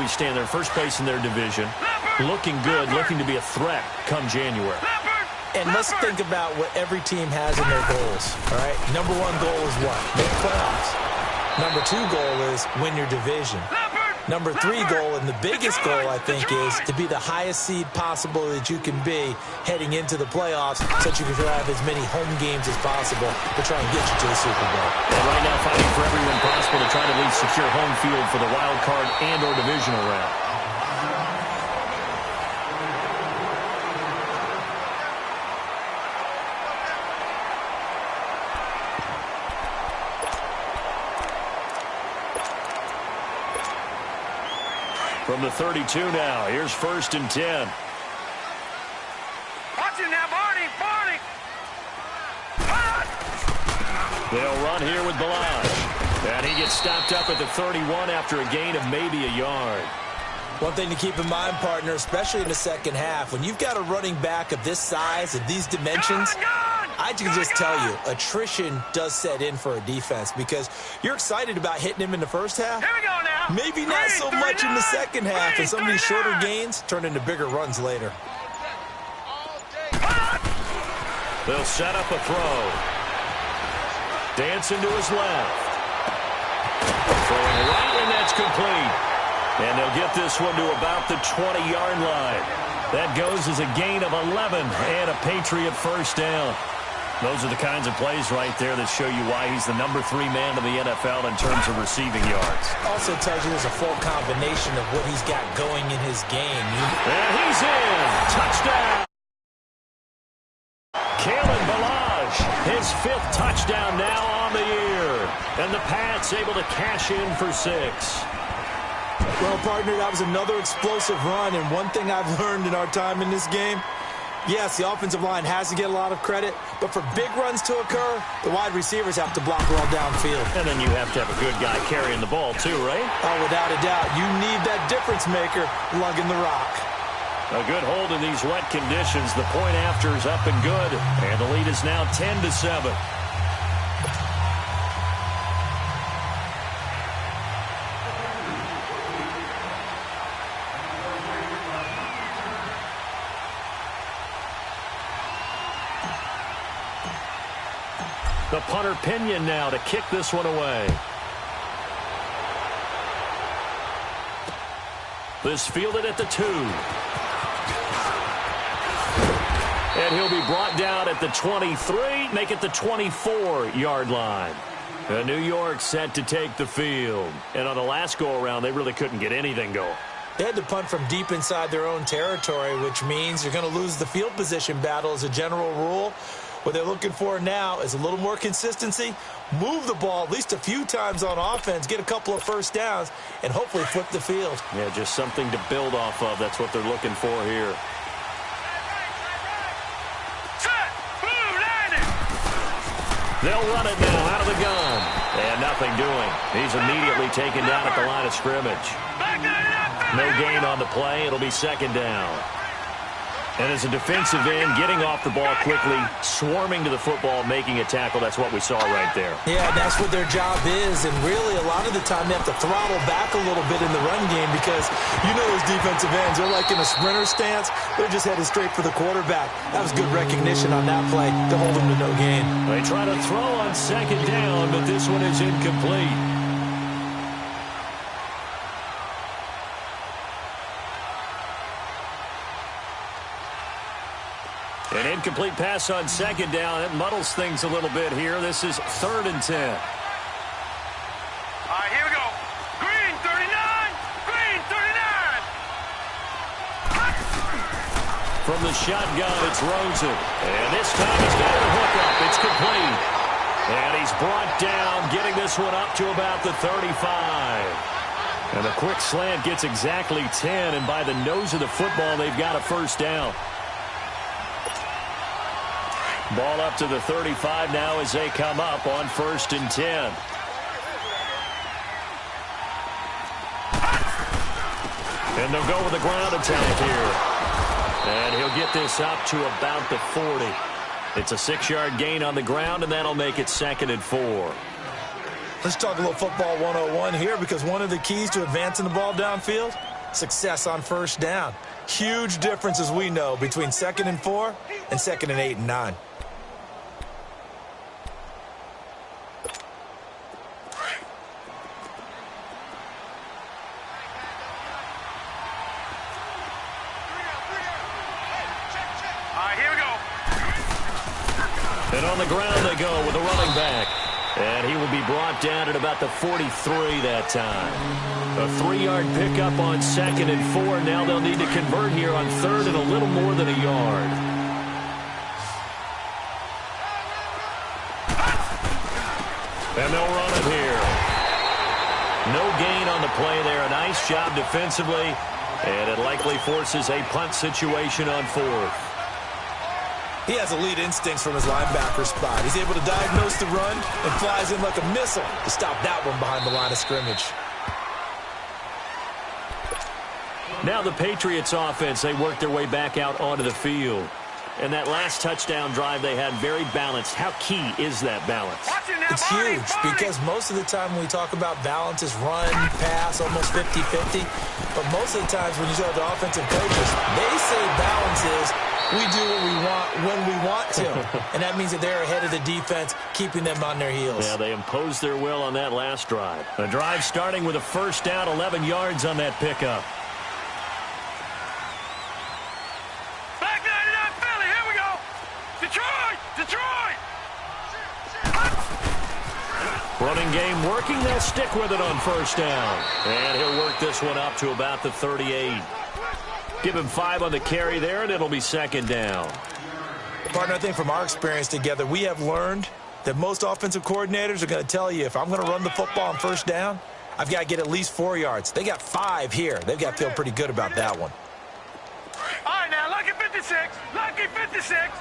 we stand there? First place in their division. Looking good, looking to be a threat come January. And let's think about what every team has in their goals, all right? Number one goal is what? Make playoffs. Number two goal is win your division. Number three goal, and the biggest goal, I think, is to be the highest seed possible that you can be heading into the playoffs so that you can have as many home games as possible to try and get you to the Super Bowl. And right now, fighting for every win possible to try to at least secure home field for the wild card and or divisional round. From the 32 now, here's 1st and 10. Watch it now, Barney! They'll run here with Balaj. And he gets stopped up at the 31 after a gain of maybe a yard. One thing to keep in mind, partner, especially in the second half, when you've got a running back of this size and these dimensions, I can just tell you, attrition does set in for a defense because you're excited about hitting him in the first half. Here we go now. Maybe not so much in the second half, and some of these shorter gains turn into bigger runs later. They'll set up a throw. Dancing to his left. Throwing right, and that's complete. And they'll get this one to about the 20-yard line. That goes as a gain of 11 and a Patriot first down. Those are the kinds of plays right there that show you why he's the number 3 man in the NFL in terms of receiving yards. Also tells you there's a full combination of what he's got going in his game. And he's in. Touchdown. Kalen Balaj, his 5th touchdown now on the year. And the Pats able to cash in for 6. Well, partner, that was another explosive run, and one thing I've learned in our time in this game, yes, the offensive line has to get a lot of credit, but for big runs to occur, the wide receivers have to block well downfield. And then you have to have a good guy carrying the ball too, right? Oh, without a doubt. You need that difference maker lugging the rock. A good hold in these wet conditions. The point after is up and good, and the lead is now 10-7. The punter Pinion now to kick this one away. This fielded at the 2. And he'll be brought down at the 23, make it the 24-yard line. New York set to take the field. And on the last go-around, they really couldn't get anything going. They had to punt from deep inside their own territory, which means you're going to lose the field position battle as a general rule. What they're looking for now is a little more consistency, move the ball at least a few times on offense, get a couple of first downs, and hopefully flip the field. Yeah, just something to build off of. That's what they're looking for here. They'll run it now out of the gun. And nothing doing. He's immediately taken down at the line of scrimmage. No gain on the play. It'll be 2nd down. And as a defensive end, getting off the ball quickly, swarming to the football, making a tackle, that's what we saw right there. Yeah, that's what their job is, and really a lot of the time they have to throttle back a little bit in the run game because you know those defensive ends, they're like in a sprinter stance. They're just headed straight for the quarterback. That was good recognition on that play to hold them to no gain. They try to throw on 2nd down, but this one is incomplete. An incomplete pass on 2nd down. It muddles things a little bit here. This is 3rd and 10. All right, here we go. Green, 39. Green, 39. From the shotgun, it's Rosen. And this time he's got the hook up. It's complete. And he's brought down, getting this one up to about the 35. And the quick slant gets exactly 10. And by the nose of the football, they've got a first down. Ball up to the 35 now as they come up on 1st and 10. And they'll go with the ground attack here. And he'll get this up to about the 40. It's a 6-yard gain on the ground, and that'll make it 2nd and 4. Let's talk a little football 101 here because one of the keys to advancing the ball downfield, Success on first down. Huge difference, as we know, between 2nd and 4 and 2nd and 8 and 9. And on the ground they go with a running back. And he will be brought down at about the 43 that time. A 3-yard pickup on 2nd and 4. Now they'll need to convert here on 3rd and a little more than a yard. And they'll run it here. No gain on the play there. A nice job defensively. And it likely forces a punt situation on 4th. He has elite instincts from his linebacker spot. He's able to diagnose the run and flies in like a missile to stop that one behind the line of scrimmage. Now the Patriots offense, they work their way back out onto the field. And that last touchdown drive they had, very balanced. How key is that balance? It's huge because most of the time when we talk about balance is run, pass, almost 50-50. But most of the times when you talk to offensive coaches, they say balance is we do what we want when we want to. And that means that they're ahead of the defense, keeping them on their heels. Yeah, they imposed their will on that last drive. A drive starting with a first down, 11 yards on that pickup. Back 99 Philly, here we go. Detroit! Detroit! Running game working. They'll stick with it on first down. And he'll work this one up to about the 38. Give him 5 on the carry there, and it'll be 2nd down. Partner, I think from our experience together, we have learned that most offensive coordinators are going to tell you, if I'm going to run the football on first down, I've got to get at least 4 yards. They got 5 here. They've got to feel pretty good about that one. All right, now, lucky 56. Lucky 56.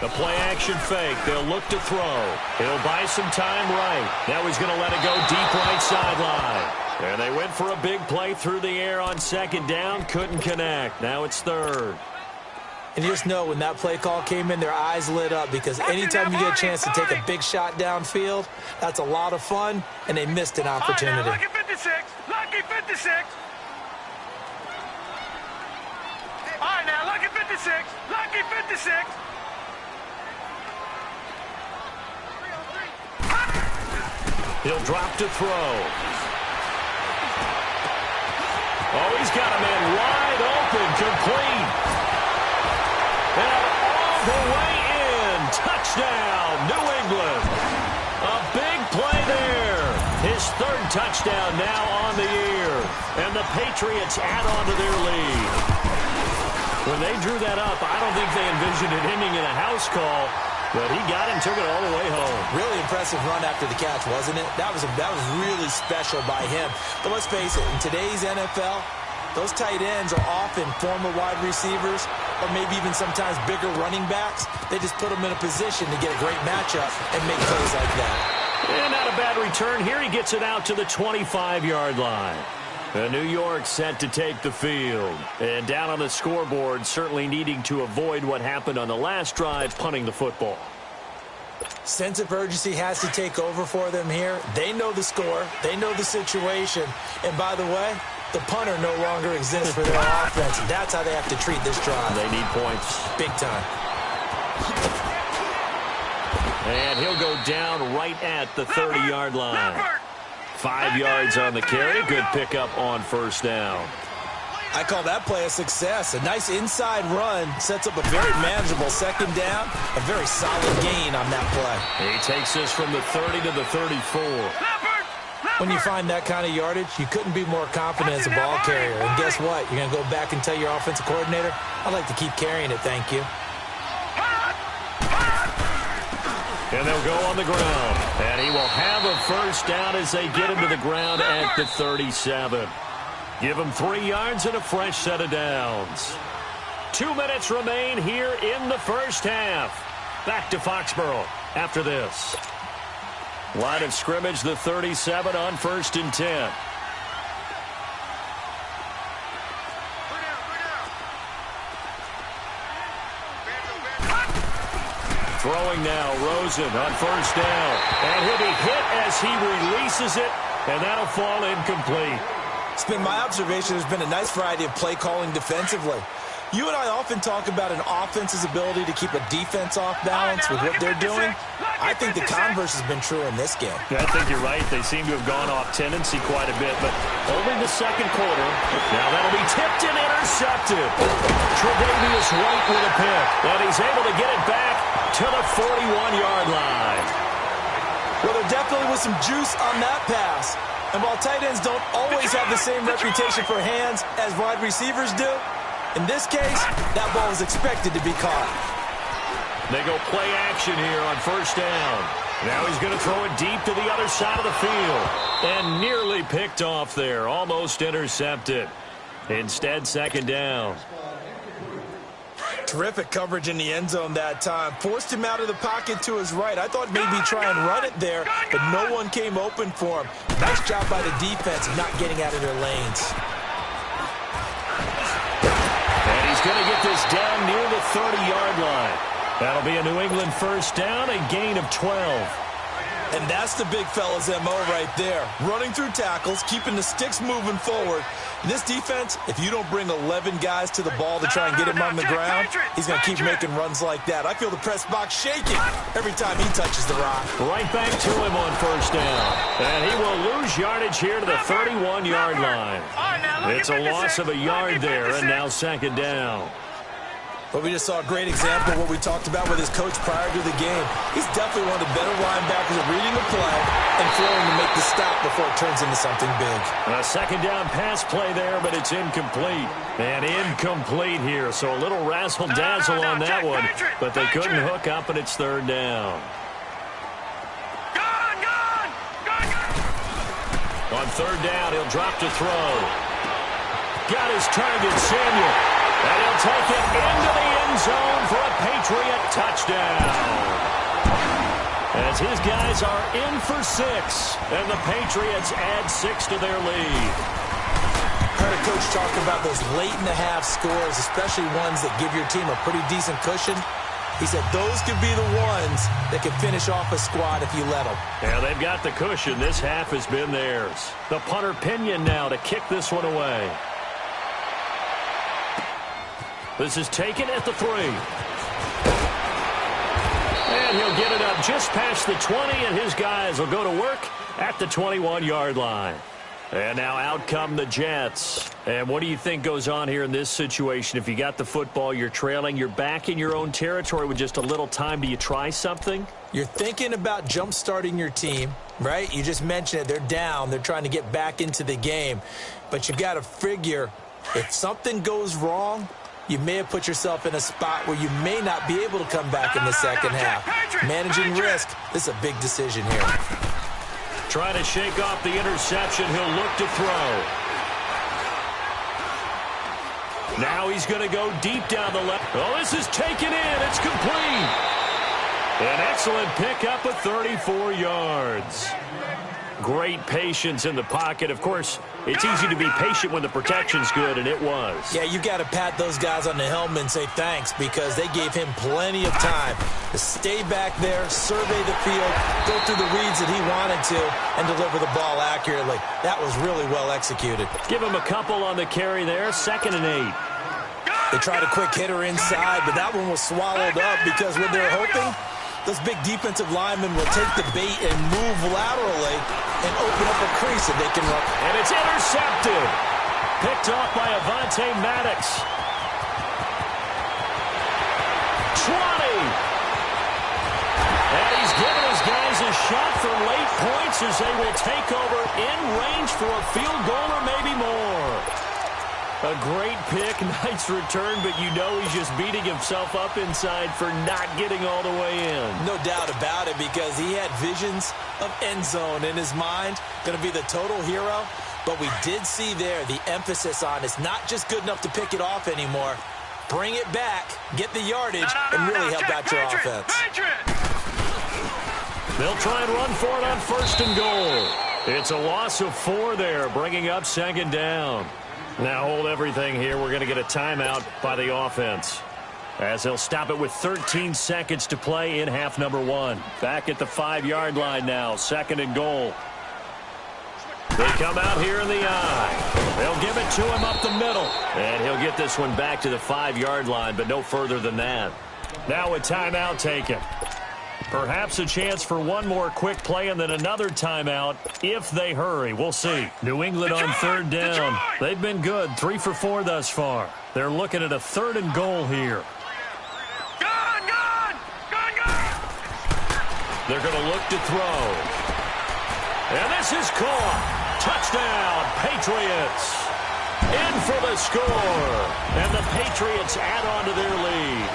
The play-action fake. They'll look to throw. He'll buy some time right. Now he's going to let it go deep right sideline. And they went for a big play through the air on 2nd down. Couldn't connect. Now it's 3rd. And you just know when that play call came in, their eyes lit up because anytime you get a chance to take a big shot downfield, that's a lot of fun, and they missed an opportunity. All right, now, lucky 56. Lucky 56. All right, now, lucky 56. Lucky 56. He'll drop to throw. Oh, he's got a man wide open, complete. And all the way in. Touchdown, New England. A big play there. His 3rd touchdown now on the year. And the Patriots add on to their lead. When they drew that up, I don't think they envisioned it ending in a house call. But he got it and took it all the way home. Really impressive run after the catch, wasn't it? That was really special by him. But let's face it, in today's NFL, those tight ends are often former wide receivers or maybe even sometimes bigger running backs. They just put them in a position to get a great matchup and make plays like that. And not a bad return here. He gets it out to the 25-yard line. New York set to take the field. And down on the scoreboard, certainly needing to avoid what happened on the last drive, punting the football. Sense of urgency has to take over for them here. They know the score. They know the situation. And by the way, the punter no longer exists for their offense. That's how they have to treat this drive. They need points. Big time. And he'll go down right at the 30-yard line. 5 yards on the carry. Good pickup on first down. I call that play a success. A nice inside run sets up a very manageable 2nd down. A very solid gain on that play. He takes this from the 30 to the 34. When you find that kind of yardage, you couldn't be more confident as a ball carrier. And guess what? You're going to go back and tell your offensive coordinator, I'd like to keep carrying it, thank you. And they'll go on the ground. And he will have a first down as they get him to the ground at the 37. Give him 3 yards and a fresh set of downs. 2 minutes remain here in the first half. Back to Foxborough after this. Line of scrimmage, the 37 on 1st and 10. Throw Throwing now, Rosen on first down. And he'll be hit as he releases it, and that'll fall incomplete. It's been my observation there's been a nice variety of play calling defensively. You and I often talk about an offense's ability to keep a defense off balance with what they're doing. I think the converse has been true in this game. I think you're right. They seem to have gone off tendency quite a bit, but only the second quarter. Now that'll be tipped and intercepted. Tre'Davious White with a pick, and he's able to get it back to the 41-yard line. Well, there definitely was some juice on that pass. And while tight ends don't always have the same reputation for hands as wide receivers do, in this case, that ball is expected to be caught. They go play action here on first down. Now he's going to throw it deep to the other side of the field. And nearly picked off there. Almost intercepted. Instead, second down. Terrific coverage in the end zone that time. Forced him out of the pocket to his right. I thought maybe try and run it there, but no one came open for him. Nice job by the defense not getting out of their lanes. And he's going to get this down near the 30-yard line. That'll be a New England first down, a gain of 12. And that's the big fella's MO right there. Running through tackles, keeping the sticks moving forward. In this defense, if you don't bring 11 guys to the ball to try and get him on the ground, he's going to keep making runs like that. I feel the press box shaking every time he touches the rock. Right back to him on first down. And he will lose yardage here to the 31-yard line. It's a loss of a yard there, and now second down. But we just saw a great example of what we talked about with his coach prior to the game. He's definitely one of the better linebackers at reading the play and throwing to make the stop before it turns into something big. A second down pass play there, but it's incomplete. And incomplete here, so a little razzle-dazzle on that one. But they couldn't hook up, and it's third down. On third down, he'll drop to throw. Got his target, Samuel. And he'll take it into the end zone for a Patriot touchdown. As his guys are in for 6, and the Patriots add 6 to their lead. Heard a coach talk about those late-in-the-half scores, especially ones that give your team a pretty decent cushion. He said those could be the ones that could finish off a squad if you let them. Yeah, they've got the cushion. This half has been theirs. The punter Pinion now to kick this one away. This is taken at the 3. And he'll get it up just past the 20, and his guys will go to work at the 21-yard line. And now out come the Jets. And what do you think goes on here in this situation? If you got the football, you're trailing, you're back in your own territory with just a little time. Do you try something? You're thinking about jump-starting your team, right? You just mentioned it. They're down. They're trying to get back into the game. But you got to figure if something goes wrong, you may have put yourself in a spot where you may not be able to come back in the second half. Managing risk, this is a big decision here. Trying to shake off the interception. He'll look to throw. Now he's going to go deep down the left. Oh, this is taken in. It's complete. An excellent pickup of 34 yards. Great patience in the pocket. Of course, it's easy to be patient when the protection's good, and it was. Yeah, you got to pat those guys on the helmet and say thanks because they gave him plenty of time to stay back there, survey the field, go through the reads that he wanted to, and deliver the ball accurately. That was really well executed. Give him a couple on the carry there, 2nd and 8. They tried a quick hitter inside, but that one was swallowed up because when they're hoping, those big defensive linemen will take the bait and move laterally and open up a crease that they can run. And it's intercepted. Picked off by Avonte Maddox. 20. And he's giving his guys a shot for late points as they will take over in range for a field goal or maybe more. A great pick, nice return, but you know he's just beating himself up inside for not getting all the way in. No doubt about it because he had visions of end zone in his mind. Going to be the total hero. But we did see there the emphasis on it's not just good enough to pick it off anymore. Bring it back, get the yardage, and really help out your offense. They'll try and run for it on 1st and goal. It's a loss of 4 there, bringing up 2nd down. Now hold everything here. We're going to get a timeout by the offense. as they'll stop it with 13 seconds to play in half number 1. Back at the 5-yard line now, 2nd and goal. They come out here in the eye. They'll give it to him up the middle. And he'll get this one back to the 5-yard line, but no further than that. Now a timeout taken. Perhaps a chance for one more quick play and then another timeout if they hurry. We'll see. New England on 3rd down. They've been good, 3 for 4 thus far. They're looking at a 3rd and goal here. They're going to look to throw. And this is caught. Touchdown, Patriots. In for the score. And the Patriots add on to their lead.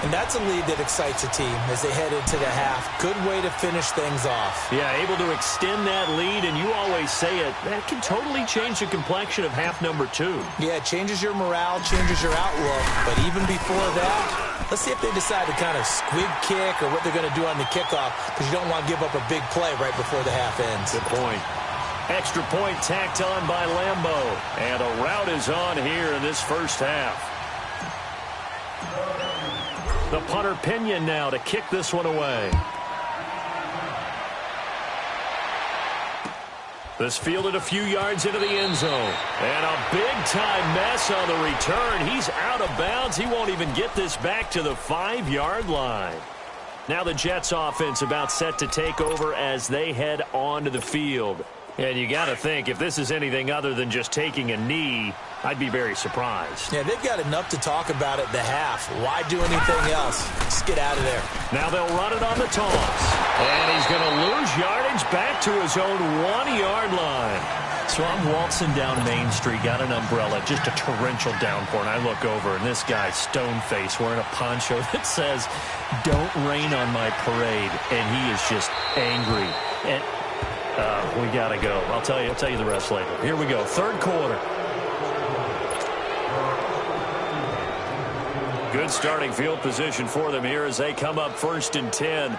And that's a lead that excites a team as they head into the half. Good way to finish things off. Yeah, able to extend that lead, and you always say it, that can totally change the complexion of half number 2. Yeah, it changes your morale, changes your outlook. But even before that, let's see if they decide to kind of squib kick or what they're going to do on the kickoff, because you don't want to give up a big play right before the half ends. Good point. Extra point tacked on by Lambo. And a rout is on here in this first half. The punter Pinion now to kick this one away. This fielded a few yards into the end zone. And a big-time mess on the return. He's out of bounds. He won't even get this back to the 5-yard line. Now the Jets offense about set to take over as they head onto the field. And you got to think, if this is anything other than just taking a knee, I'd be very surprised. Yeah, they've got enough to talk about at the half. Why do anything else? Just get out of there. Now they'll run it on the toss. And he's going to lose yardage back to his own 1-yard line. So I'm waltzing down Main Street, got an umbrella, just a torrential downpour, and I look over, and this guy's stone-faced wearing a poncho that says, "Don't rain on my parade," and he is just angry. And we got to go. I'll tell you the rest later. Here we go, 3rd quarter. Good starting field position for them here as they come up 1st and 10.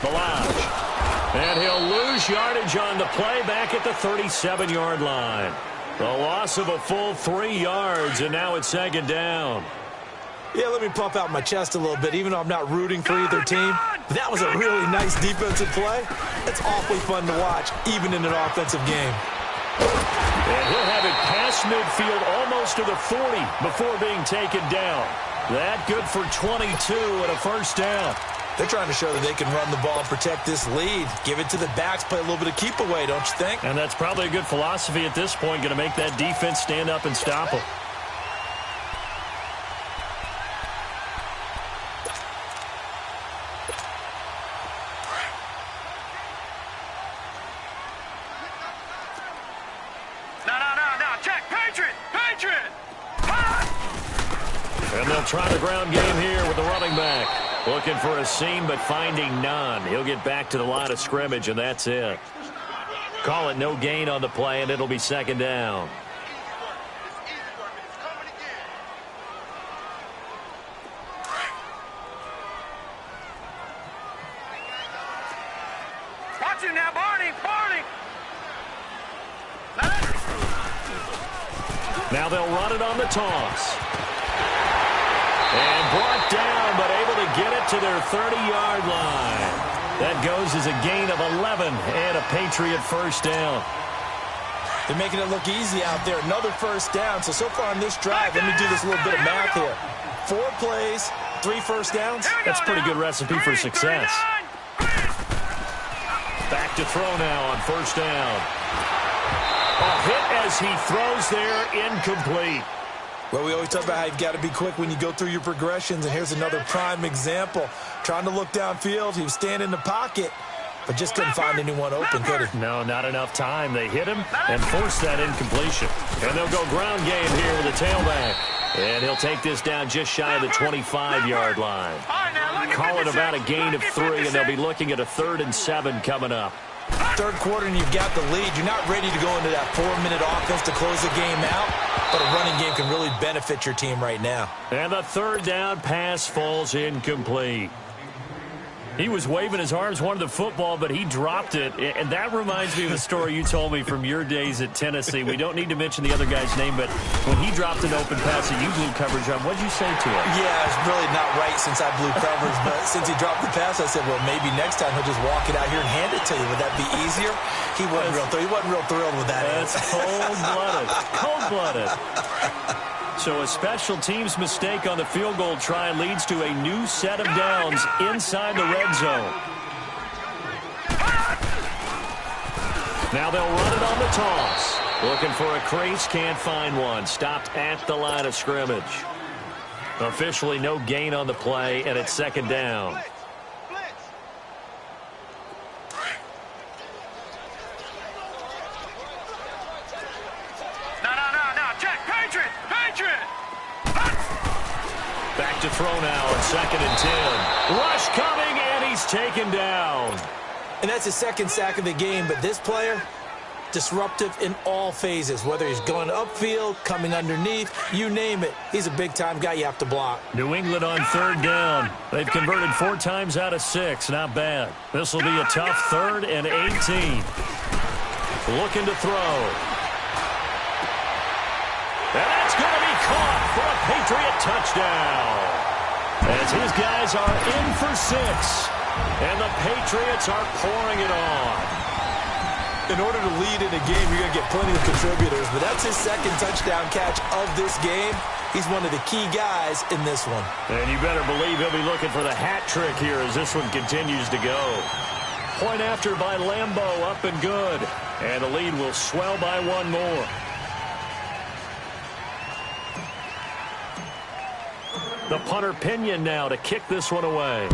Balaj. And he'll lose yardage on the play back at the 37-yard line. The loss of a full 3 yards, and now it's 2nd down. Yeah, let me pump out my chest a little bit, even though I'm not rooting for either team. That was a really nice defensive play. It's awfully fun to watch, even in an offensive game. And he'll have it past midfield almost to the 40 before being taken down. That good for 22 and a 1st down. They're trying to show that they can run the ball and protect this lead. Give it to the backs, play a little bit of keep away, don't you think? And that's probably a good philosophy at this point, going to make that defense stand up and stop them. And they'll try the ground game here with the running back. Looking for a seam, but finding none. He'll get back to the line of scrimmage, and that's it. Call it no gain on the play, and it'll be 2nd down. Watch him now, Barney! Now they'll run it on the toss. And brought down, but able to get it to their 30-yard line. That goes as a gain of 11 and a Patriot 1st down. They're making it look easy out there. Another 1st down. So far on this drive, let me do this little bit of math here. 4 plays, 3 1st downs. That's a pretty good recipe for success. Back to throw now on 1st down. A hit as he throws there, incomplete. Well, we always talk about how you've got to be quick when you go through your progressions, and here's another prime example. Trying to look downfield, he was standing in the pocket, but just couldn't find anyone open, could he? No, not enough time. They hit him and forced that incompletion. And they'll go ground game here with the tailback. And he'll take this down just shy of the 25-yard line. Call it about a gain of 3, and they'll be looking at a 3rd and 7 coming up. 3rd quarter and you've got the lead. You're not ready to go into that 4-minute offense to close the game out, but a running game can really benefit your team right now. And the 3rd down pass falls incomplete. He was waving his arms, wanted the football, but he dropped it. And that reminds me of a story you told me from your days at Tennessee. We don't need to mention the other guy's name, but when he dropped an open pass that you blew coverage on, what did you say to him? Yeah, it's really not right since I blew coverage, but since he dropped the pass, I said, well, maybe next time he'll just walk it out here and hand it to you. Would that be easier? He wasn't real thrilled with that. That's cold-blooded. Cold-blooded. So a special teams mistake on the field goal try leads to a new set of downs inside the red zone. Now they'll run it on the toss. Looking for a crease, can't find one. Stopped at the line of scrimmage. Officially no gain on the play, and it's second down. Back to throw now on 2nd and 10. Rush coming, and he's taken down. And that's his second sack of the game, but this player, disruptive in all phases, whether he's going upfield, coming underneath, you name it. He's a big-time guy you have to block. New England on 3rd down. They've converted 4 times out of 6. Not bad. This will be a tough 3rd and 18. Looking to throw. And that's going to be caught for a Patriot touchdown. As his guys are in for 6. And the Patriots are pouring it on. In order to lead in a game, you're going to get plenty of contributors, but that's his second touchdown catch of this game. He's one of the key guys in this one. And you better believe he'll be looking for the hat trick here as this one continues to go. Point after by Lambo, up and good. And the lead will swell by 1 more. The punter Pinion now to kick this one away.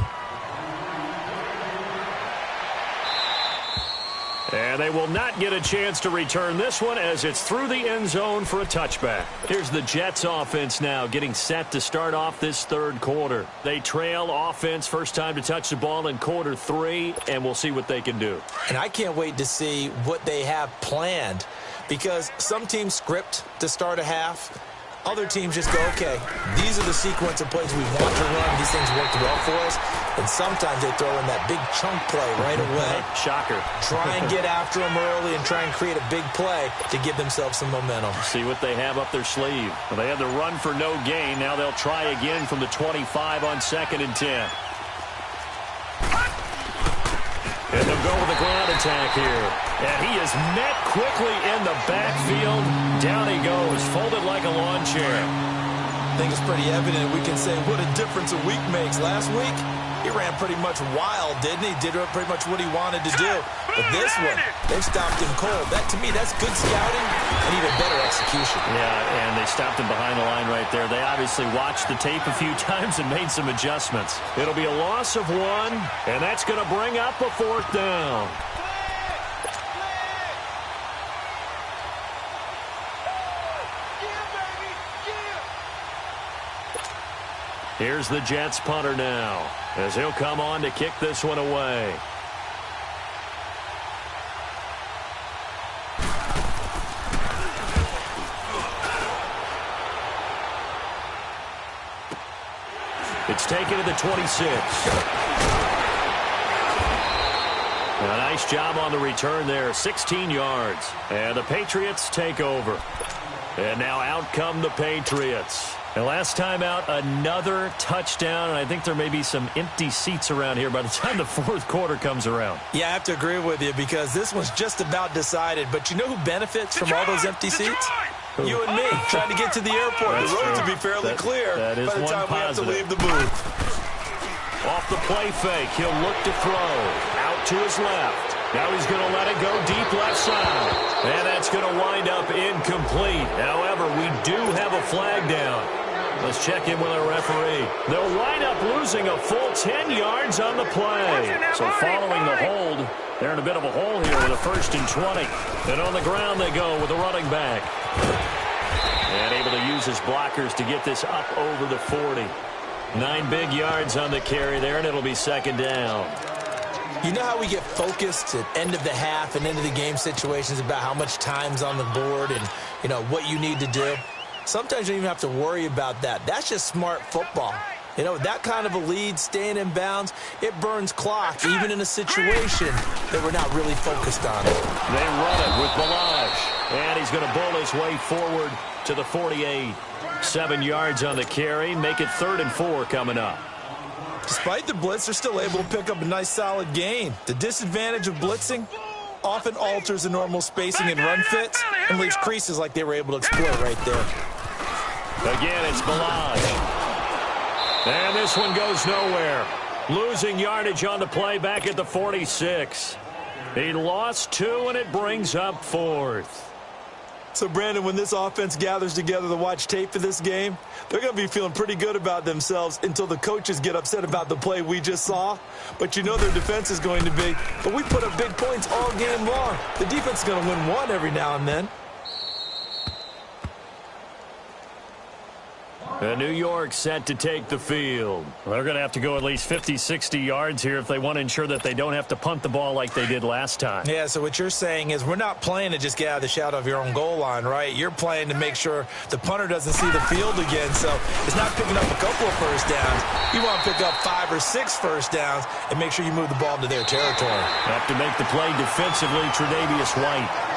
And they will not get a chance to return this one as it's through the end zone for a touchback. Here's the Jets offense now getting set to start off this 3rd quarter. They trail offense, first time to touch the ball in quarter 3, and we'll see what they can do. And I can't wait to see what they have planned, because some teams script to start a half. Other teams just go, okay, these are the sequence of plays we want to run. These things worked well for us. And sometimes they throw in that big chunk play right away. Shocker. Try and get after them early and try and create a big play to give themselves some momentum. See what they have up their sleeve. Well, they had the run for no gain. Now they'll try again from the 25 on 2nd and 10. And they'll go with a ground attack here. And he is met quickly in the backfield. Down he goes, folded like a lawn chair. I think it's pretty evident we can say what a difference a week makes. Last week, he ran pretty much wild, didn't he? Did pretty much what he wanted to do. But this one, they stopped him cold. That, to me, that's good scouting and even better execution. Yeah, and they stopped him behind the line right there. They obviously watched the tape a few times and made some adjustments. It'll be a loss of 1, and that's going to bring up a 4th down. Here's the Jets punter now, as he'll come on to kick this one away. It's taken to the 26. A nice job on the return there, 16 yards. And the Patriots take over. And now out come the Patriots. And last time out, another touchdown, and I think there may be some empty seats around here by the time the 4th quarter comes around. Yeah, I have to agree with you because this one's just about decided. But you know who benefits from all those empty seats? You and me, trying to get to the airport. The roads will be fairly clear by the time we have to leave the booth. Off the play fake, he'll look to throw. Out to his left. Now he's going to let it go deep left side. And that's going to wind up incomplete. However, we do have a flag down. Let's check in with our referee. They'll wind up losing a full 10 yards on the play. So following the hold, they're in a bit of a hole here with a 1st and 20. And on the ground they go with a running back. And able to use his blockers to get this up over the 40. 9 big yards on the carry there, and it'll be 2nd down. You know how we get focused at end of the half and end of the game situations about how much time's on the board and, you know, what you need to do? Sometimes you don't even have to worry about that. That's just smart football. You know, that kind of a lead, staying in bounds, it burns clock, even in a situation that we're not really focused on. They run it with Balaj, and he's going to bowl his way forward to the 48. 7 yards on the carry, make it 3rd and 4 coming up. Despite the blitz, they're still able to pick up a nice, solid gain. The disadvantage of blitzing often alters the normal spacing and run fits and leaves creases like they were able to exploit right there. Again, it's Balaj. And this one goes nowhere. Losing yardage on the play back at the 46. He lost 2, and it brings up 4th. So, Brandon, when this offense gathers together to watch tape for this game, they're going to be feeling pretty good about themselves until the coaches get upset about the play we just saw. But you know their defense is going to be. But we put up big points all game long. The defense is going to win one every now and then. New York set to take the field. They're going to have to go at least 50, 60 yards here if they want to ensure that they don't have to punt the ball like they did last time. Yeah, so what you're saying is we're not playing to just get out of the shadow of your own goal line, right? You're playing to make sure the punter doesn't see the field again. So it's not picking up a couple of first downs. You want to pick up 5 or 6 first downs and make sure you move the ball into their territory. Have to make the play defensively, Tre'Davious White.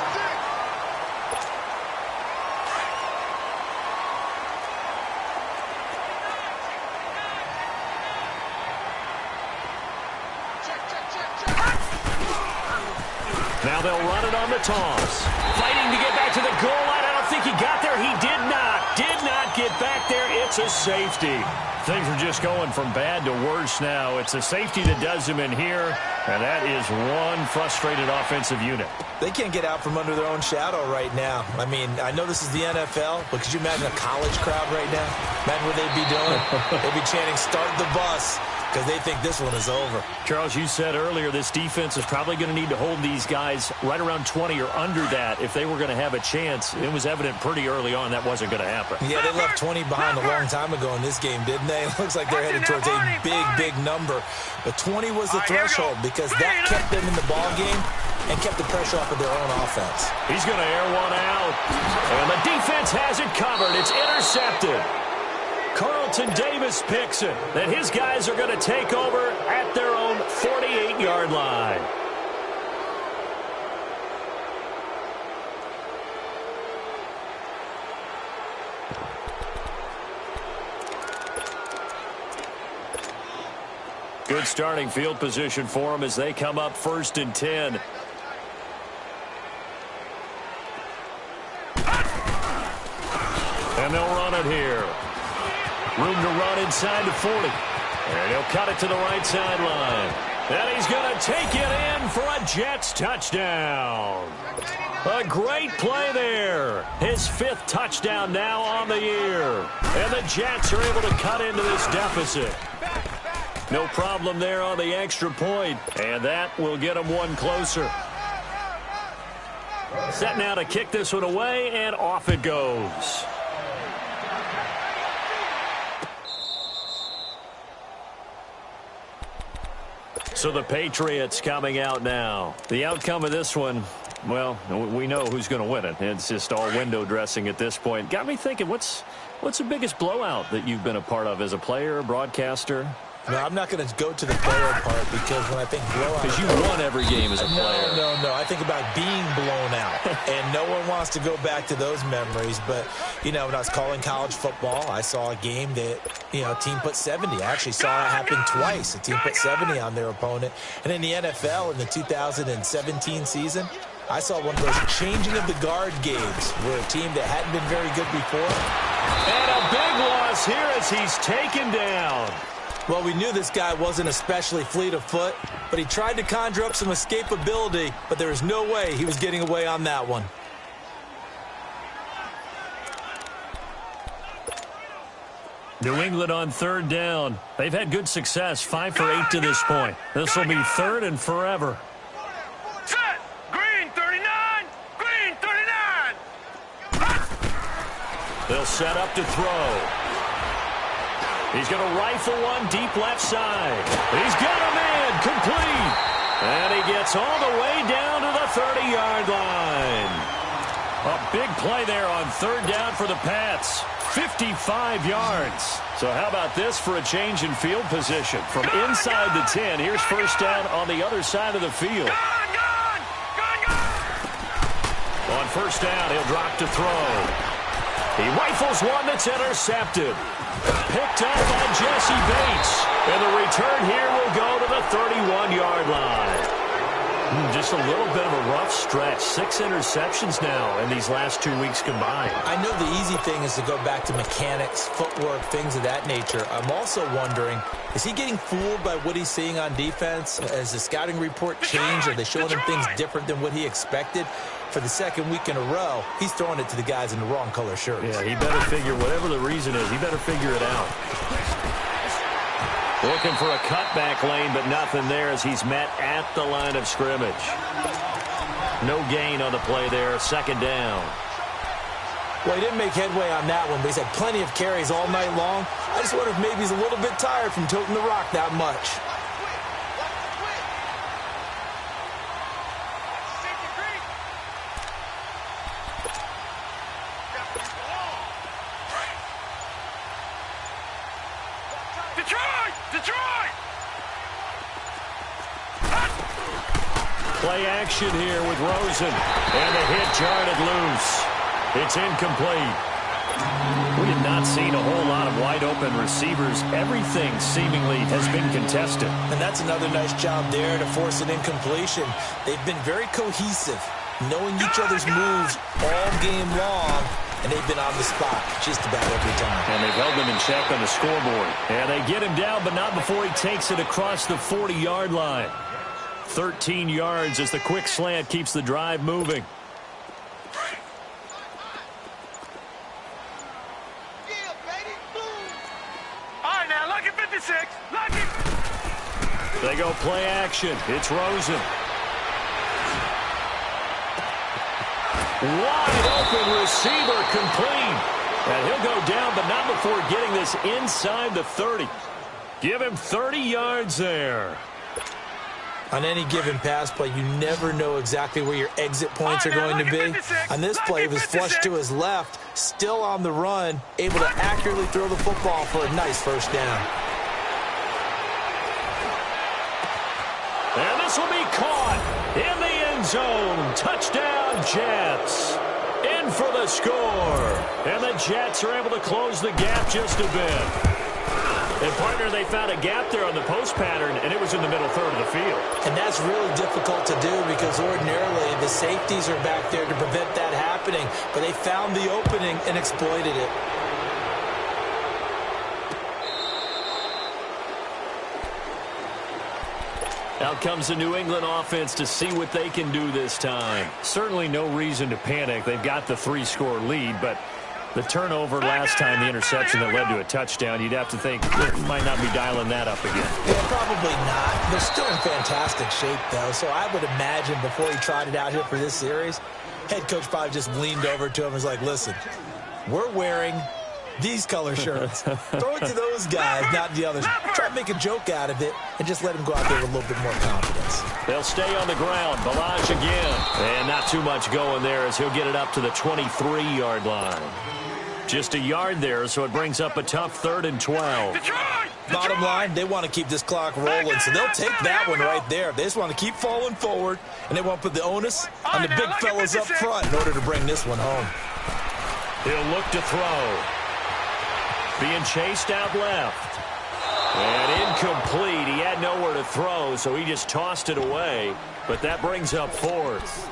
Now they'll run it on the toss. Fighting to get back to the goal line. I don't think he got there. He did not. Did not get back there. It's a safety. Things are just going from bad to worse now. It's a safety that does him in here, and that is one frustrated offensive unit. They can't get out from under their own shadow right now. I mean, I know this is the NFL, but could you imagine a college crowd right now? Imagine what they'd be doing. They'd be chanting, "Start the bus," because they think this one is over. Charles, you said earlier this defense is probably going to need to hold these guys right around 20 or under that if they were going to have a chance. It was evident pretty early on that wasn't going to happen. Yeah, they left 20 behind a long time ago in this game, didn't they? It looks like they're headed towards a big, big number. But 20 was the threshold because that kept them in the ball game and kept the pressure off of their own offense. He's going to air one out. And the defense has it covered. It's intercepted. Carlton Davis picks it. That his guys are going to take over at their own 48-yard line. Good starting field position for them as they come up 1st and 10. And they'll run it here. Room to run inside the 40. And he'll cut it to the right sideline. And he's going to take it in for a Jets touchdown. A great play there. His 5th touchdown now on the year. And the Jets are able to cut into this deficit. No problem there on the extra point. And that will get them one closer. Set now to kick this one away, and off it goes. So the Patriots coming out now. The outcome of this one, well, we know who's going to win it. It's just all window dressing at this point. Got me thinking, what's the biggest blowout that you've been a part of as a player, broadcaster? No, I'm not going to go to the player part because when I think blowout... Because you won every game as a player. No. I think about being blown out. And no one wants to go back to those memories. But, you know, when I was calling college football, I saw a game that, you know, a team put 70. I actually saw it happen twice. A team put 70 on their opponent. And in the NFL in the 2017 season, I saw one of those changing of the guard games where a team that hadn't been very good before. And a big loss here as he's taken down. Well, we knew this guy wasn't especially fleet of foot, but he tried to conjure up some escapability, but there was no way he was getting away on that one. New England on 3rd down. They've had good success, 5 for 8 to this point. This will be 3rd and forever. Set! Green 39! Green 39! They'll set up to throw. He's going to rifle one deep left side. He's got a man complete. And he gets all the way down to the 30-yard line. A big play there on 3rd down for the Pats. 55 yards. So how about this for a change in field position? From inside the 10, here's first down on the other side of the field. On first down, he'll drop to throw. He rifles one that's intercepted. Picked up by Jesse Bates. And the return here will go to the 31-yard line. Just a little bit of a rough stretch. 6 interceptions now in these last 2 weeks combined. I know the easy thing is to go back to mechanics, footwork, things of that nature. I'm also wondering, is he getting fooled by what he's seeing on defense? Has the scouting report changed? Are they showing him things different than what he expected? For the second week in a row, he's throwing it to the guys in the wrong color shirts. Yeah, he better figure, whatever the reason is, he better figure it out. Looking for a cutback lane, but nothing there as he's met at the line of scrimmage. No gain on the play there, second down. Well, he didn't make headway on that one, but he's had plenty of carries all night long. I just wonder if maybe he's a little bit tired from toting the rock that much. Play action here with Rosen. And the hit jarred loose. It's incomplete. We have not seen a whole lot of wide-open receivers. Everything seemingly has been contested. And that's another nice job there to force an incompletion. They've been very cohesive, knowing each other's moves all game long, and they've been on the spot just about every time. And they've held them in check on the scoreboard. And they get him down, but not before he takes it across the 40-yard line. 13 yards as the quick slant keeps the drive moving. All right, now, lucky 56. Lucky. They go play action. It's Rosen. Wide open receiver complete. And he'll go down, but not before getting this inside the 30. Give him 30 yards there. On any given pass play, you never know exactly where your exit points are going to be. On this play, he was flushed to his left, still on the run, able to accurately throw the football for a nice first down. And this will be caught in the end zone. Touchdown, Jets. In for the score. And the Jets are able to close the gap just a bit. And, partner, they found a gap there on the post pattern, and it was in the middle third of the field. And that's really difficult to do because ordinarily the safeties are back there to prevent that happening. But they found the opening and exploited it. Out comes the New England offense to see what they can do this time. Certainly no reason to panic. They've got the 3-score lead, but the turnover last time, the interception that led to a touchdown, you'd have to think they might not be dialing that up again. Yeah, probably not. They're still in fantastic shape, though, so I would imagine before he tried it out here for this series, head coach probably just leaned over to him and was like, listen, we're wearing these color shirts. Throw it to those guys, not the others. Try to make a joke out of it and just let him go out there with a little bit more confidence. They'll stay on the ground. Balaj again. And not too much going there as he'll get it up to the 23-yard line. Just a yard there, so it brings up a tough 3rd and 12. Bottom line, they want to keep this clock rolling, so they'll take that one right there. They just want to keep falling forward, and they want to put the onus on the big fellas up front in order to bring this one home. He'll look to throw. Being chased out left. And incomplete. He had nowhere to throw, so he just tossed it away. But that brings up 4th.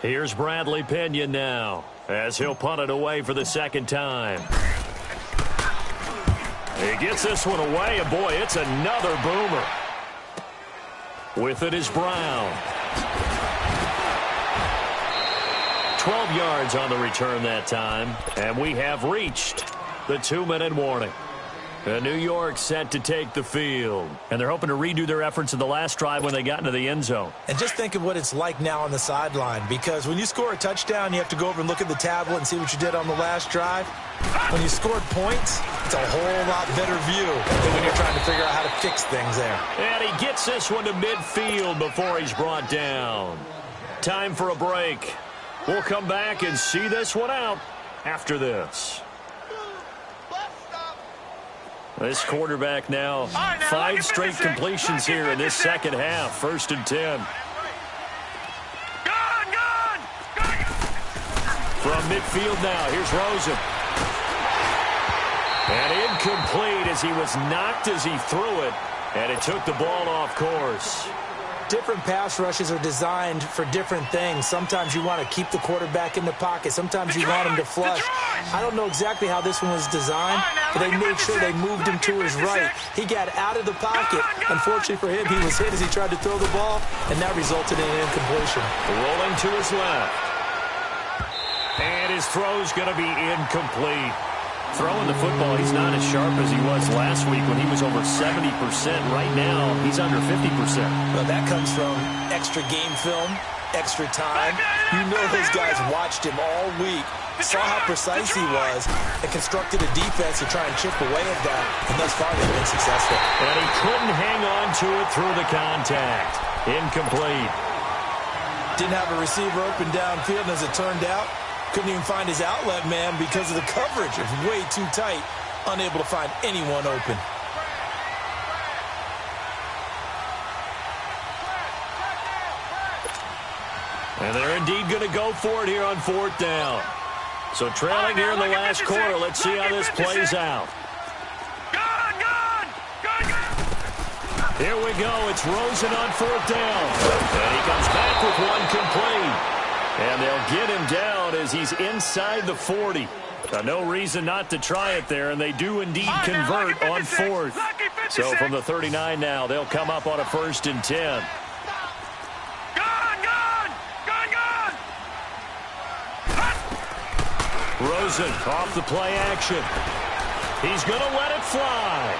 Here's Bradley Pinion now, as he'll punt it away for the second time. He gets this one away, and boy, it's another boomer. With it is Brown. 12 yards on the return that time, and we have reached the 2-minute warning. New York set to take the field. And they're hoping to redo their efforts in the last drive when they got into the end zone. And just think of what it's like now on the sideline, because when you score a touchdown, you have to go over and look at the tablet and see what you did on the last drive. When you scored points, it's a whole lot better view than when you're trying to figure out how to fix things there. And he gets this one to midfield before he's brought down. Time for a break. We'll come back and see this one out after this. This quarterback now, 5 straight completions here in this second half. 1st and 10. From midfield now, here's Rosen. And incomplete as he was knocked as he threw it. And it took the ball off course. Different pass rushes are designed for different things. Sometimes you want to keep the quarterback in the pocket. Sometimes you want him to flush. I don't know exactly how this one was designed, but they made sure they moved him to his right. He got out of the pocket. Unfortunately for him, he was hit as he tried to throw the ball, and that resulted in an incompletion. Rolling to his left. And his throw's going to be incomplete. Throwing the football, he's not as sharp as he was last week when he was over 70%. Right now, he's under 50%. Well, that comes from extra game film, extra time. You know those guys watched him all week, saw how precise he was, and constructed a defense to try and chip away at that, and thus far they've been successful. And he couldn't hang on to it through the contact. Incomplete. Didn't have a receiver open downfield, and as it turned out, couldn't even find his outlet man because of the coverage. It was way too tight, unable to find anyone open. And they're indeed going to go for it here on 4th down. So trailing here in the last quarter. Let's see how this plays out. Here we go. It's Rosen on 4th down. And he comes back with one complete. And they'll get him down as he's inside the 40. No reason not to try it there, and they do indeed convert on 4th. So from the 39 now, they'll come up on a 1st and 10. Rosen off the play action. He's going to let it fly.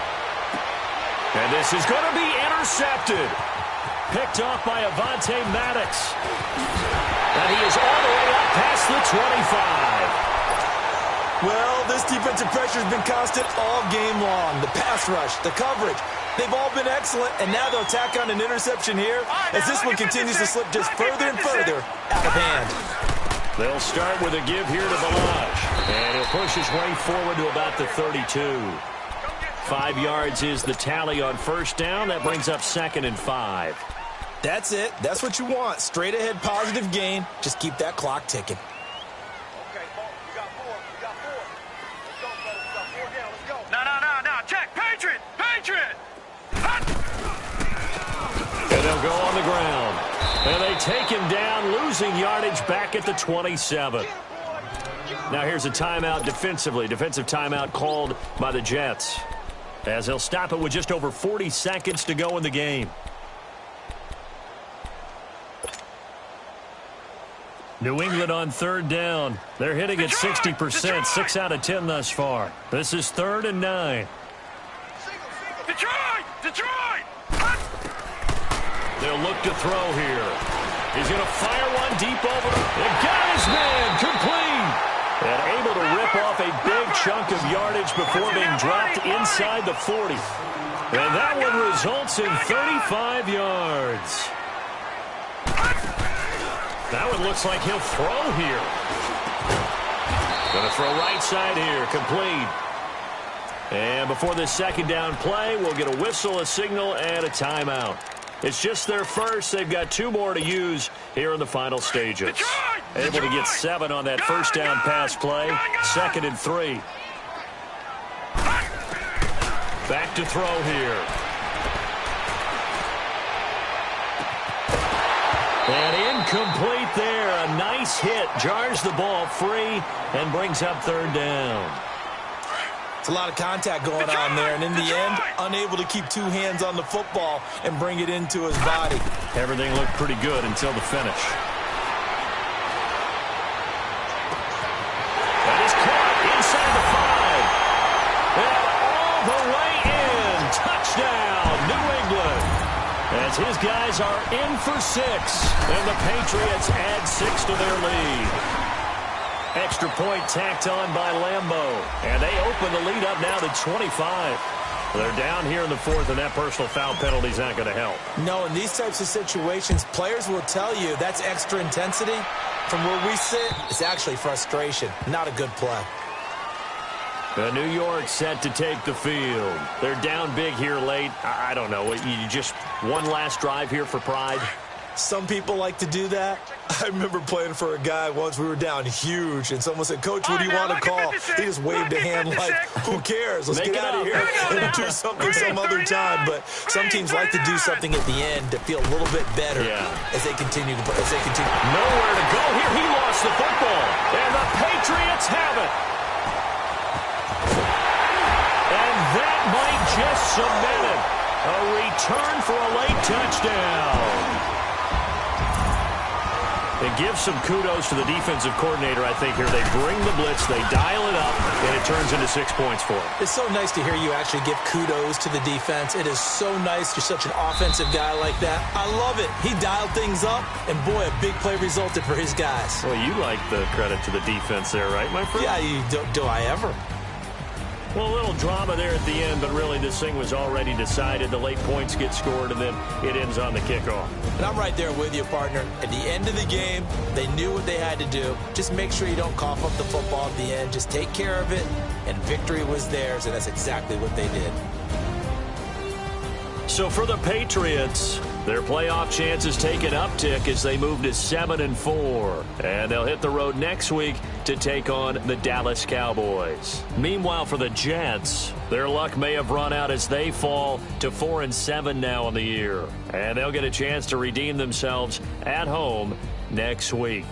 And this is going to be intercepted. Picked off by Avonte Maddox. And he is all the way up past the 25. Well, this defensive pressure has been constant all game long. The pass rush, the coverage, they've all been excellent, and now they'll tack on an interception here as this one continues to slip just further and further out of hand. They'll start with a give here to Balaj, and he'll push his way forward to about the 32. 5 yards is the tally on 1st down. That brings up 2nd and 5. That's it. That's what you want. Straight ahead, positive gain. Just keep that clock ticking. Okay, we got 4. We got 4. Let's go, fellas. We got 4 down. Let's go. No. Check. Patriot. And they'll go on the ground. And they take him down, losing yardage back at the 27. Now here's a timeout defensively. Defensive timeout called by the Jets, as they'll stop it with just over 40 seconds to go in the game. New England on 3rd down. They're hitting at 60%, 6 out of 10 thus far. This is 3rd and 9. Detroit! They'll look to throw here. He's going to fire one deep over. And got his man complete. And able to rip off a big chunk of yardage before being dropped inside the 40. And that one results in 35 yards. That one looks like he'll throw here. Going to throw right side here, complete. And before this 2nd down play, we'll get a whistle, a signal, and a timeout. It's just their first. They've got 2 more to use here in the final stages. Able to get 7 on that 1st down pass play. 2nd and 3. Back to throw here. And incomplete there. A nice hit. Jars the ball free and brings up 3rd down. It's a lot of contact going on there, and in the end, unable to keep 2 hands on the football and bring it into his body. Everything looked pretty good until the finish. That is caught inside the 5. And all the way Patriots are in for 6, and the Patriots add 6 to their lead. Extra point tacked on by Lambeau, and they open the lead up now to 25. They're down here in the 4th, and that personal foul penalty is not going to help. No, in these types of situations, players will tell you that's extra intensity. From where we sit, it's actually frustration, not a good play. New York set to take the field. They're down big here late. I don't know. You just one last drive here for pride? Some people like to do that. I remember playing for a guy once. We were down huge, and someone said, "Coach, what do you want to call?" He just waved a hand like, "Who cares? Let's get out of here and do something some other time." But some teams like to do something at the end to feel a little bit better as they continue to play. Nowhere to go here. He lost the football, and the Patriots have it. And that might just cement it. A return for a late touchdown. It gives some kudos to the defensive coordinator, I think, here. They bring the blitz, they dial it up, and it turns into 6 points for them. It's so nice to hear you actually give kudos to the defense. It is so nice. You're such an offensive guy like that. I love it. He dialed things up, and boy, a big play resulted for his guys. Well, you like the credit to the defense there, right, my friend? Yeah, do I ever? Well, a little drama there at the end, but really this thing was already decided. The late points get scored, and then it ends on the kickoff. And I'm right there with you, partner. At the end of the game, they knew what they had to do. Just make sure you don't cough up the football at the end. Just take care of it, and victory was theirs, and that's exactly what they did. So for the Patriots, their playoff chances take an uptick as they move to 7-4. And they'll hit the road next week to take on the Dallas Cowboys. Meanwhile, for the Jets, their luck may have run out as they fall to 4-7 now in the year. And they'll get a chance to redeem themselves at home next week.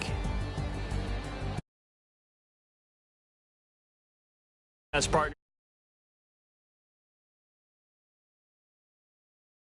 As partner.